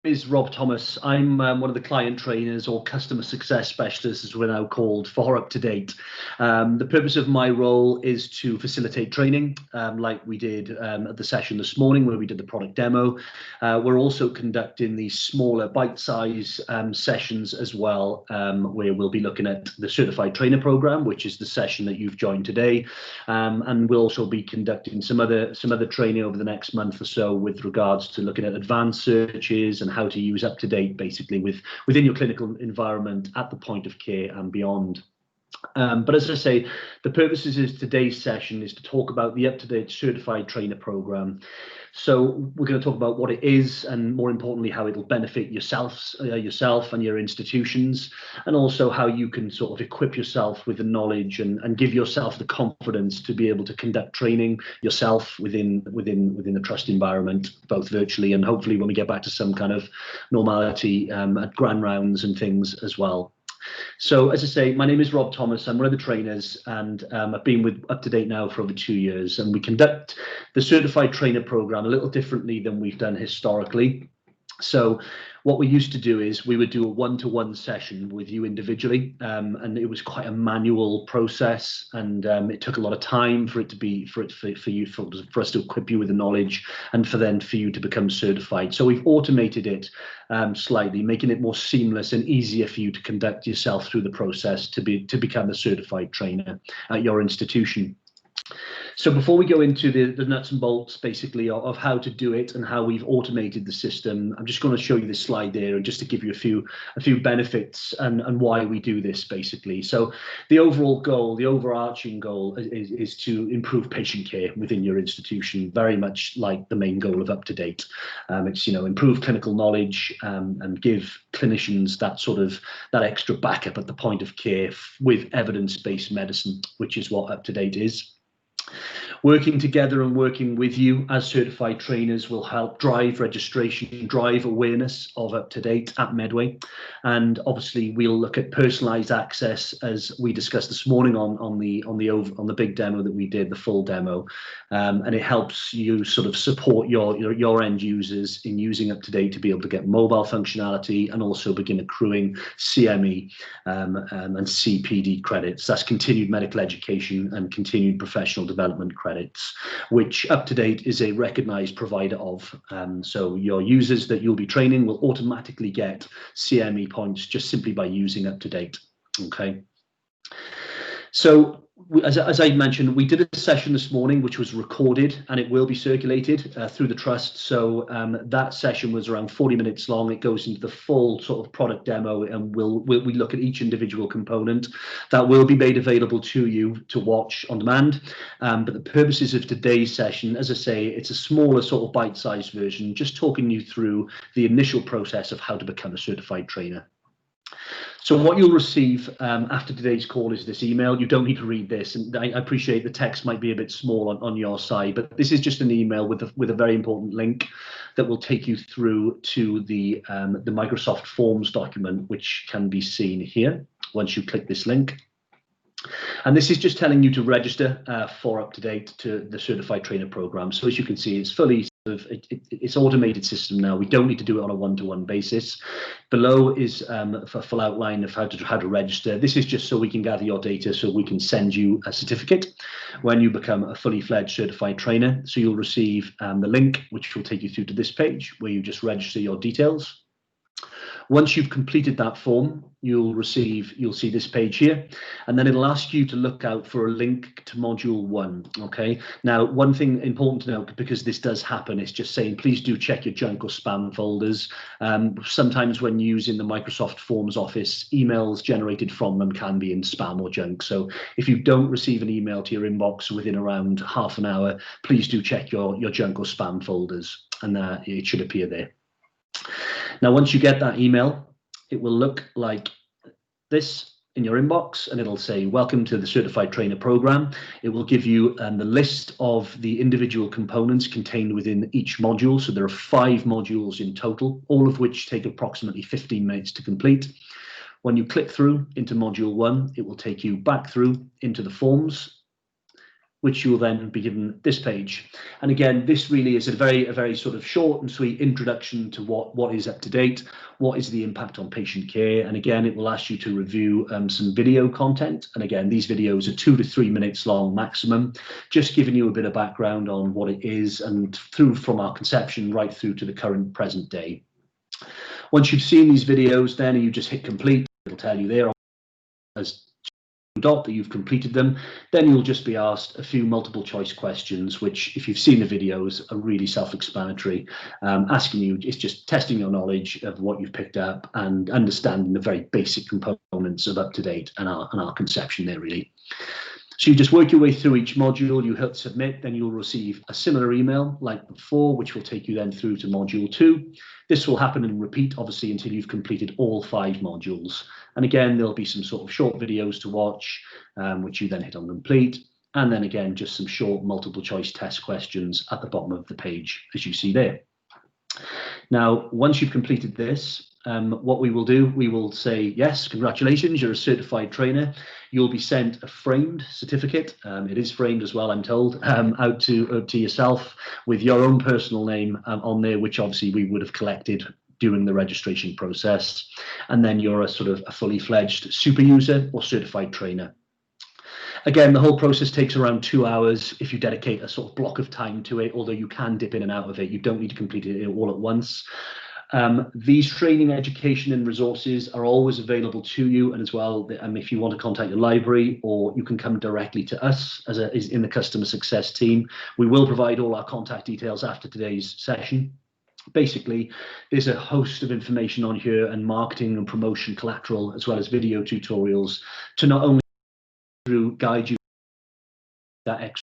is Rob Thomas. I'm one of the client trainers or customer success specialists, as we're now called, for UpToDate. The purpose of my role is to facilitate training, like we did at the session this morning where we did the product demo. We're also conducting these smaller bite-size sessions as well, where we'll be looking at the Certified Trainer Program, which is the session that you've joined today. And we'll also be conducting some other training over the next month or so with regards to looking at advanced searches and how to use UpToDate basically within your clinical environment at the point of care and beyond. But as I say, the purposes of today's session is to talk about the UpToDate Certified Trainer Program. So we're going to talk about what it is and, more importantly, how it'll benefit yourself and your institutions, and also how you can sort of equip yourself with the knowledge and give yourself the confidence to be able to conduct training yourself within the trust environment, both virtually and hopefully when we get back to some kind of normality at grand rounds and things as well. So, as I say, my name is Rob Thomas. I'm one of the trainers, and I've been with UpToDate now for over 2 years. And we conduct the Certified Trainer Program a little differently than we've done historically. So what we used to do is we would do a one-to-one session with you individually, and it was quite a manual process, and it took a lot of time for us to equip you with the knowledge and for you to become certified. So we've automated it slightly, making it more seamless and easier for you to conduct yourself through the process to become a certified trainer at your institution. So before we go into the nuts and bolts, basically, of how to do it and how we've automated the system, I'm just going to show you this slide there, and just to give you a few benefits and why we do this, basically. So the overall goal, the overarching goal, is to improve patient care within your institution, very much like the main goal of UpToDate. It's, improve clinical knowledge and give clinicians that extra backup at the point of care with evidence-based medicine, which is what UpToDate is. Working together and working with you as certified trainers will help drive registration, drive awareness of UpToDate at Medway. And obviously we'll look at personalized access, as we discussed this morning on the big demo that we did, the full demo. And it helps you sort of support your end users in using UpToDate to be able to get mobile functionality and also begin accruing CME and CPD credits. That's continued medical education and continued professional development credits, which UpToDate is a recognized provider of. So your users that you'll be training will automatically get CME points just simply by using UpToDate. Okay. So as I mentioned, we did a session this morning which was recorded, and it will be circulated through the trust. So that session was around 40 minutes long. It goes into the full sort of product demo, and we look at each individual component. That will be made available to you to watch on demand. But the purposes of today's session, as I say, it's a smaller sort of bite-sized version, just talking you through the initial process of how to become a certified trainer. So what you'll receive after today's call is this email. You don't need to read this, and I appreciate the text might be a bit small on your side, but this is just an email with a very important link that will take you through to the Microsoft Forms document, which can be seen here once you click this link. And this is just telling you to register for UpToDate to the Certified Trainer Program. So as you can see, it's fully it's automated system now. We don't need to do it on a one-to-one basis. Below is a full outline of how to register. This is just so we can gather your data, so we can send you a certificate when you become a fully fledged certified trainer. So you'll receive the link, which will take you through to this page where you just register your details. Once you've completed that form, you'll see this page here, and then it'll ask you to look out for a link to module 1. Okay, now one thing important to note, because this does happen, is just saying please do check your junk or spam folders. Sometimes when using the Microsoft Forms office, emails generated from them can be in spam or junk. So if you don't receive an email to your inbox within around half an hour, please do check your junk or spam folders, and it should appear there. Now, once you get that email, it will look like this in your inbox, and it'll say, welcome to the Certified Trainer Program. It will give you the list of the individual components contained within each module. So there are 5 modules in total, all of which take approximately 15 minutes to complete. When you click through into module 1, it will take you back through into the forms, which you will then be given this page. And again, this really is a very sort of short and sweet introduction to what is UpToDate, what is the impact on patient care. And again, it will ask you to review some video content. And again, these videos are 2 to 3 minutes long maximum, just giving you a bit of background on what it is and through from our conception right through to the current present day. Once you've seen these videos, then you just hit complete. It'll tell you there as dot that you've completed them. Then you'll just be asked a few multiple choice questions, which if you've seen the videos are really self-explanatory. Asking you, it's just testing your knowledge of what you've picked up and understanding the very basic components of UpToDate and our conception there really. So you just work your way through each module, you hit submit, then you'll receive a similar email like before, which will take you then through to module 2. This will happen and repeat, obviously, until you've completed all 5 modules. And again, there'll be some sort of short videos to watch, which you then hit on complete. And then again, just some short multiple choice test questions at the bottom of the page, as you see there. Now, once you've completed this, what we will do, we will say, yes, congratulations, you're a certified trainer. You'll be sent a framed certificate. It is framed as well, I'm told, out to yourself with your own personal name on there, which obviously we would have collected during the registration process. And then you're a sort of a fully fledged super user or certified trainer. Again, the whole process takes around 2 hours if you dedicate a sort of block of time to it, although you can dip in and out of it. You don't need to complete it all at once. These training, education and resources are always available to you, and as well, if you want to contact your library, or you can come directly to us as in the customer success team. We will provide all our contact details after today's session. Basically, there's a host of information on here and marketing and promotion collateral, as well as video tutorials to not only guide you that extra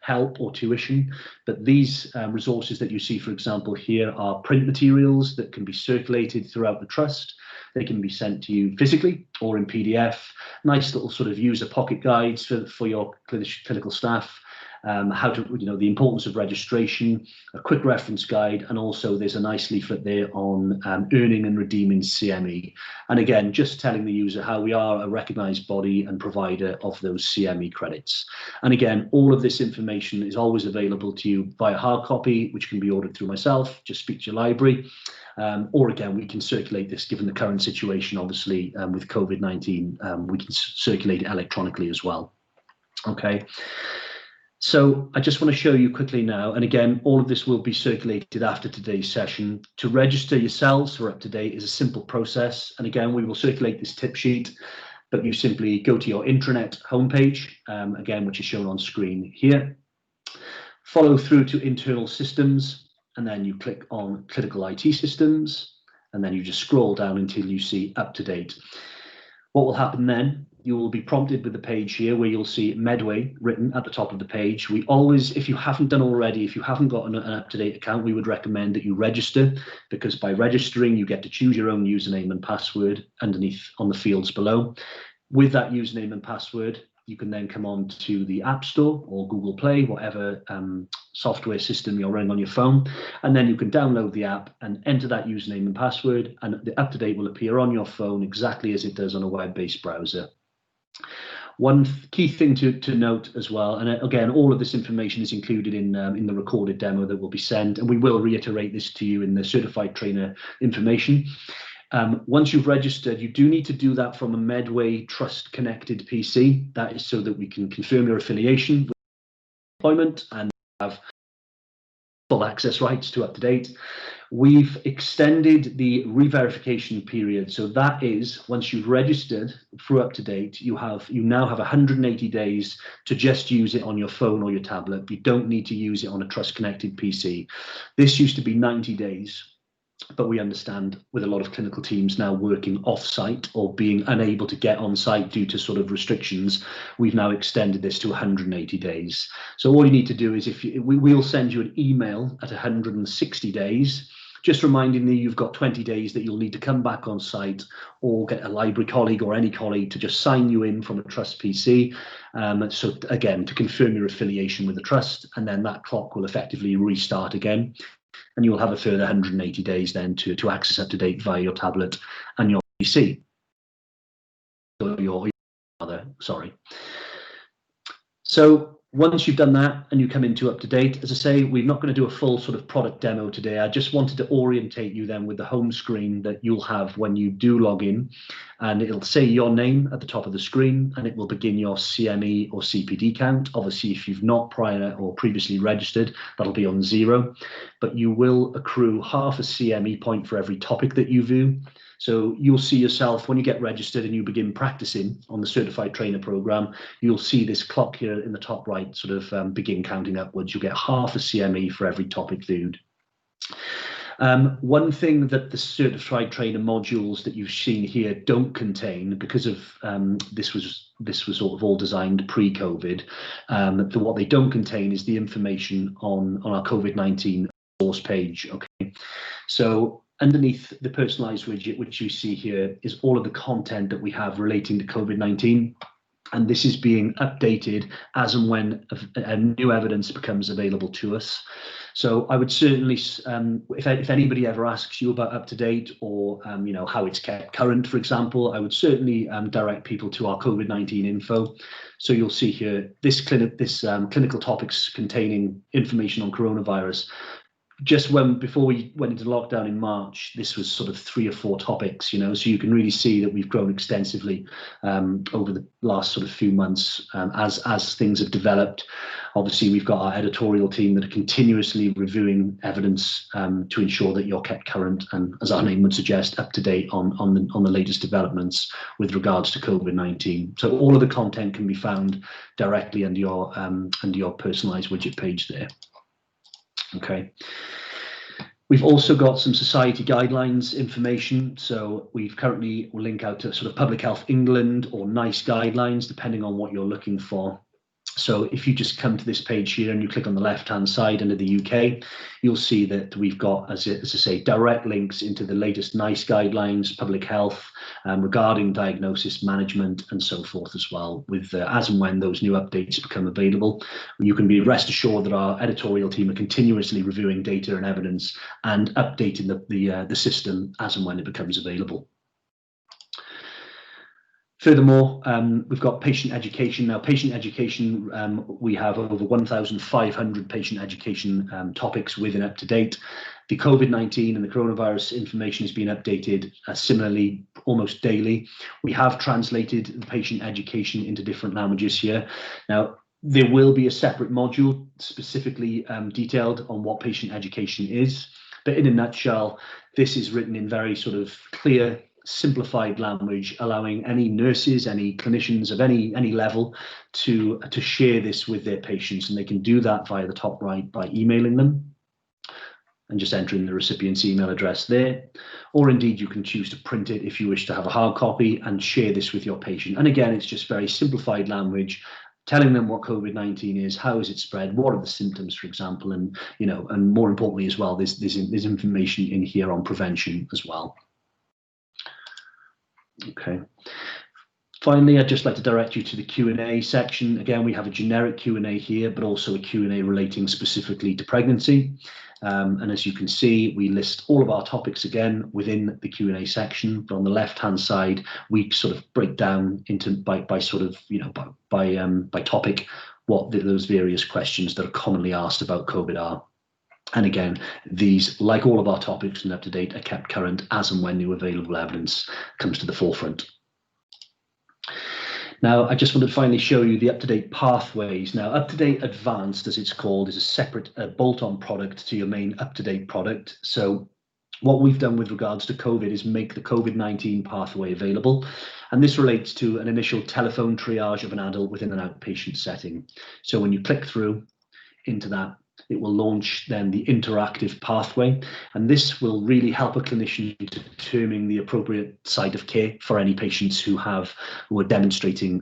help or tuition, but these resources that you see, for example, here are print materials that can be circulated throughout the trust. They can be sent to you physically or in PDF. Nice little sort of user pocket guides for your clinical staff. How to, the importance of registration, a quick reference guide, and also there's a nice leaflet there on earning and redeeming CME. And again, just telling the user how we are a recognised body and provider of those CME credits. And again, all of this information is always available to you via hard copy, which can be ordered through myself. Just speak to your library. Or again, we can circulate this, given the current situation, obviously, with COVID-19, we can circulate it electronically as well. Okay. So I just want to show you quickly now, and again, all of this will be circulated after today's session. To register yourselves for UpToDate is a simple process. And again, we will circulate this tip sheet, but you simply go to your intranet homepage, again, which is shown on screen here. Follow through to internal systems, and then you click on critical IT systems, and then you just scroll down until you see UpToDate. What will happen then? You will be prompted with the page here where you'll see Medway written at the top of the page. We always, if you haven't done already, if you haven't got an UpToDate account, we would recommend that you register, because by registering, you get to choose your own username and password underneath on the fields below. With that username and password, you can then come on to the App Store or Google Play, whatever software system you're running on your phone, and then you can download the app and enter that username and password, and the UpToDate will appear on your phone exactly as it does on a web-based browser. One key thing to note as well, and again, all of this information is included in the recorded demo that will be sent, and we will reiterate this to you in the certified trainer information. Once you've registered, you do need to do that from a Medway Trust connected PC. That is so that we can confirm your affiliation with employment and have full access rights to UpToDate. We've extended the re-verification period. So that is, once you've registered through UpToDate, you now have 180 days to just use it on your phone or your tablet. You don't need to use it on a Trust connected PC. This used to be 90 days. But we understand with a lot of clinical teams now working off-site or being unable to get on-site due to sort of restrictions, we've now extended this to 180 days. So all you need to do is, we'll send you an email at 160 days, just reminding you you've got 20 days that you'll need to come back on site or get a library colleague or any colleague to just sign you in from a Trust PC. So again, to confirm your affiliation with the Trust, and then that clock will effectively restart again. And you'll have a further 180 days then to access UpToDate via your tablet and your PC. So So Once you've done that and you come into UpToDate, as I say, we're not going to do a full sort of product demo today. I just wanted to orientate you then with the home screen that you'll have when you do log in, and it'll say your name at the top of the screen, and it will begin your CME or CPD count. Obviously, if you've not prior or previously registered, that'll be on 0, but you will accrue half a CME point for every topic that you view. So you'll see yourself when you get registered and you begin practicing on the Certified Trainer Program, you'll see this clock here in the top right sort of begin counting upwards. You'll get half a CME for every topic viewed. One thing that the Certified Trainer modules that you've seen here don't contain, because of this was sort of all designed pre-COVID, what they don't contain is the information on our COVID-19 resource page. Okay, so underneath the personalized widget, which you see here, is all of the content that we have relating to COVID-19. And this is being updated as and when new evidence becomes available to us. So I would certainly, if anybody ever asks you about UpToDate or you know, how it's kept current, for example, I would certainly direct people to our COVID-19 info. So you'll see here this clinical topics containing information on coronavirus. Just before we went into lockdown in March, this was sort of 3 or 4 topics, you know, so you can really see that we've grown extensively over the last sort of few months as things have developed. Obviously, we've got our editorial team that are continuously reviewing evidence to ensure that you're kept current and, as our name would suggest, up to date on the latest developments with regards to COVID-19. So all of the content can be found directly under your personalized widget page there. Okay. We've also got some society guidelines information. So we've currently will link out to sort of Public Health England or NICE guidelines, depending on what you're looking for. So if you just come to this page here and you click on the left-hand side under the UK, you'll see that we've got, as I say, direct links into the latest NICE guidelines, public health, regarding diagnosis, management, and so forth as well, with as and when those new updates become available. You can be rest assured that our editorial team are continuously reviewing data and evidence and updating the system as and when it becomes available. Furthermore, we've got patient education. Now, patient education, we have over 1,500 patient education topics within UpToDate. The COVID-19 and the coronavirus information is being updated similarly almost daily. We have translated the patient education into different languages here. Now, there will be a separate module specifically detailed on what patient education is. But in a nutshell, this is written in very sort of clear, simplified language, allowing any nurses, any clinicians of any level to share this with their patients, and they can do that via the top right by emailing them and just entering the recipient's email address there, or indeed you can choose to print it if you wish to have a hard copy and share this with your patient. And again, it's just very simplified language, telling them what COVID-19 is, how is it spread, what are the symptoms, for example, and you know, and more importantly as well, there's information in here on prevention as well. Okay. Finally, I'd just like to direct you to the Q&A section. Again, we have a generic Q&A here, but also a Q&A relating specifically to pregnancy. And as you can see, we list all of our topics again within the Q&A section. But on the left-hand side, we sort of break down into by sort of, you know, by topic what those various questions that are commonly asked about COVID are. And again, these, like all of our topics in UpToDate, are kept current as and when new available evidence comes to the forefront. Now, I just wanted to finally show you the UpToDate pathways. Now, UpToDate Advanced, as it's called, is a separate bolt-on product to your main UpToDate product. So what we've done with regards to COVID is make the COVID-19 pathway available. And this relates to an initial telephone triage of an adult within an outpatient setting. So when you click through into that, it will launch then the interactive pathway, and this will really help a clinician to determine the appropriate site of care for any patients who are demonstrating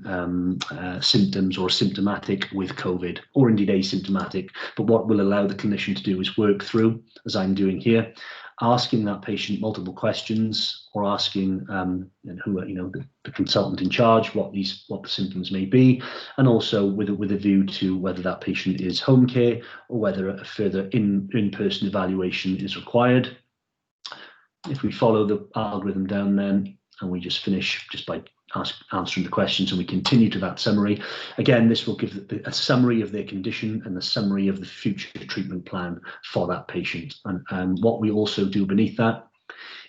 symptoms or symptomatic with COVID, or indeed asymptomatic. But what will allow the clinician to do is work through, as I'm doing here, asking that patient multiple questions, or asking the consultant in charge what the symptoms may be, and also with a view to whether that patient is home care or whether a further in-person evaluation is required. If we follow the algorithm down then, and we just finish just by answering the questions, and we continue to that summary. Again, this will give a summary of their condition and the summary of the future treatment plan for that patient. And what we also do beneath that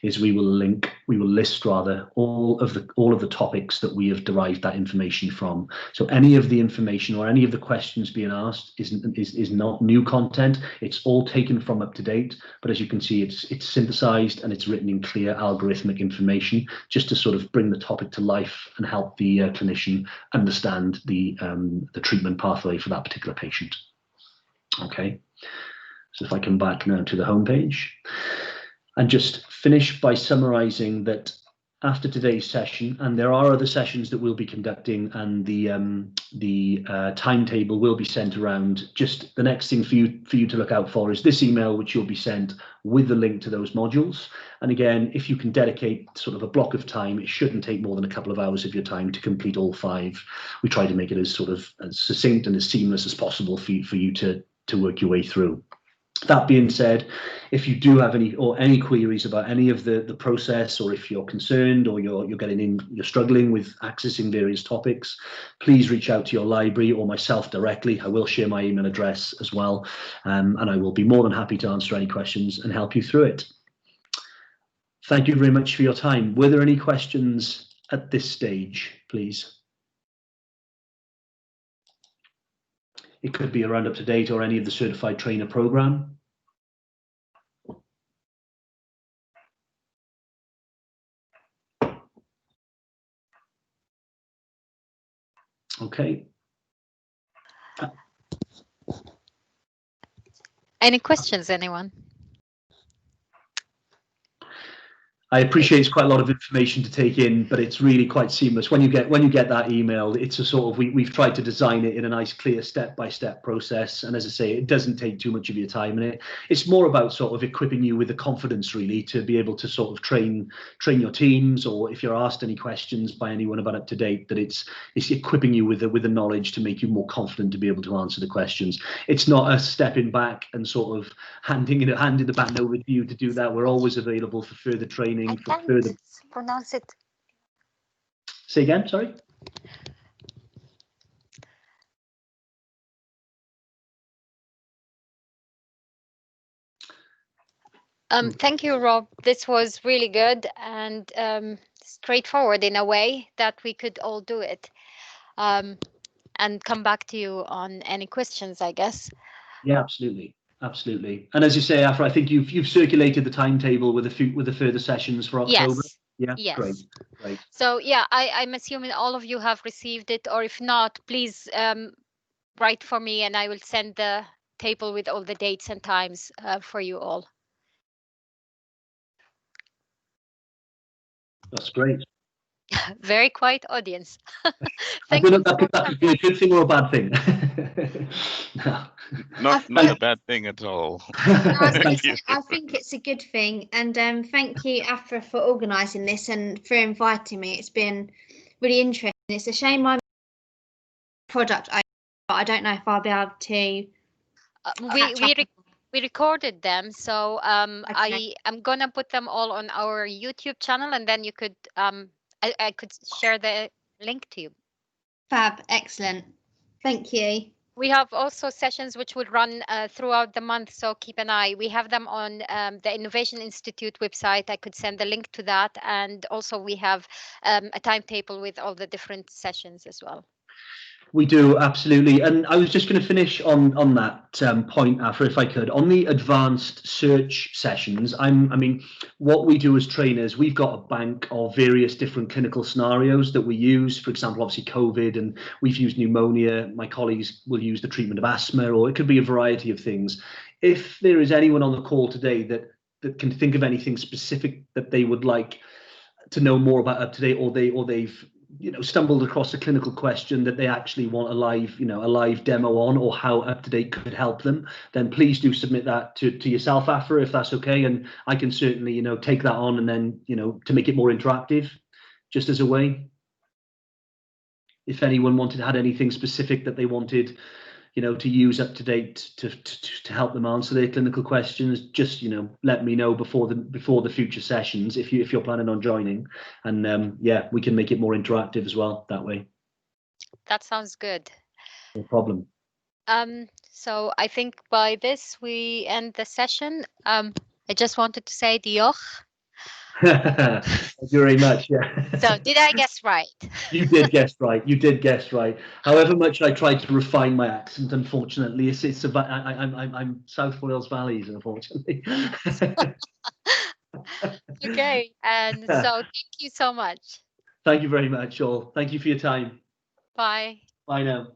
is we will list all of the topics that we have derived that information from. So any of the information or any of the questions being asked is not new content. It's all taken from UpToDate, but as you can see, it's synthesized and it's written in clear algorithmic information, just to sort of bring the topic to life and help the clinician understand the treatment pathway for that particular patient. Okay, so if I come back now to the homepage. And just finish by summarizing that after today's session, and there are other sessions that we'll be conducting, and the timetable will be sent around. Just the next thing for you to look out for is this email, which you'll be sent with the link to those modules. And again, if you can dedicate sort of a block of time, it shouldn't take more than a couple of hours of your time to complete all 5. We try to make it as succinct and as seamless as possible for you to work your way through. That being said, if you do have any queries about any of the process, or if you're concerned or you're struggling with accessing various topics, please reach out to your library or myself directly. I will share my email address as well, and I will be more than happy to answer any questions and help you through it. Thank you very much for your time. Were there any questions at this stage, please? It could be around UpToDate or any of the certified trainer program. Okay. Any questions, anyone? I appreciate it's quite a lot of information to take in, but it's really quite seamless. When you get that email, it's a sort of, we've tried to design it in a nice, clear step-by-step process. And as I say, it doesn't take too much of your time in it. It's more about sort of equipping you with the confidence, really, to be able to sort of train your teams, or if you're asked any questions by anyone about UpToDate, that it's equipping you with the knowledge to make you more confident to be able to answer the questions. It's not a stepping back and sort of handing the baton over to you to do that. We're always available for further training. I can't pronounce it. Say again, sorry. Thank you, Rob. This was really good and straightforward in a way that we could all do it. And come back to you on any questions, I guess. Yeah, absolutely. Absolutely. And as you say, Afra, I think you've circulated the timetable with the further sessions for October. Yes. Yeah. Yes. Great. So yeah, I'm assuming all of you have received it, or if not, please write for me and I will send the table with all the dates and times for you all. That's great. Very quiet audience. I don't know if that could be a good thing or a bad thing. No. Not a bad thing at all. I think it's a good thing, and thank you, Afra, for organising this and for inviting me. It's been really interesting. It's a shame I'm product, but I don't know if I'll be able to. We recorded them, so Okay. I'm gonna put them all on our YouTube channel, and then you could I could share the link to you. Fab, excellent. Thank you. We have also sessions which will run throughout the month, so keep an eye. We have them on the Innovation Institute website. I could send the link to that, and also we have a timetable with all the different sessions as well. We do, absolutely. And I was just going to finish on that point, Afra, if I could. On the advanced search sessions, I mean, what we do as trainers, we've got a bank of various different clinical scenarios that we use. For example, obviously COVID, and we've used pneumonia. My colleagues will use the treatment of asthma, or it could be a variety of things. If there is anyone on the call today that can think of anything specific that they would like to know more about UpToDate, or they've stumbled across a clinical question that they actually want a live demo on, or how UpToDate could help them, then please do submit that to yourself, Afra, if that's okay, and I can certainly take that on, and then to make it more interactive, just as a way. If anyone had anything specific that they wanted to use UpToDate to help them answer their clinical questions, just let me know before the future sessions if you're planning on joining, and yeah, we can make it more interactive as well that way. That sounds good. No problem. So I think by this we end the session. I just wanted to say diolch. Thank you very much. Yeah. So did I guess right? You did guess right. You did guess right. However much I tried to refine my accent, unfortunately, I'm South Wales Valleys, unfortunately. Okay, and so thank you so much. Thank you very much, all. Thank you for your time. Bye. Bye now.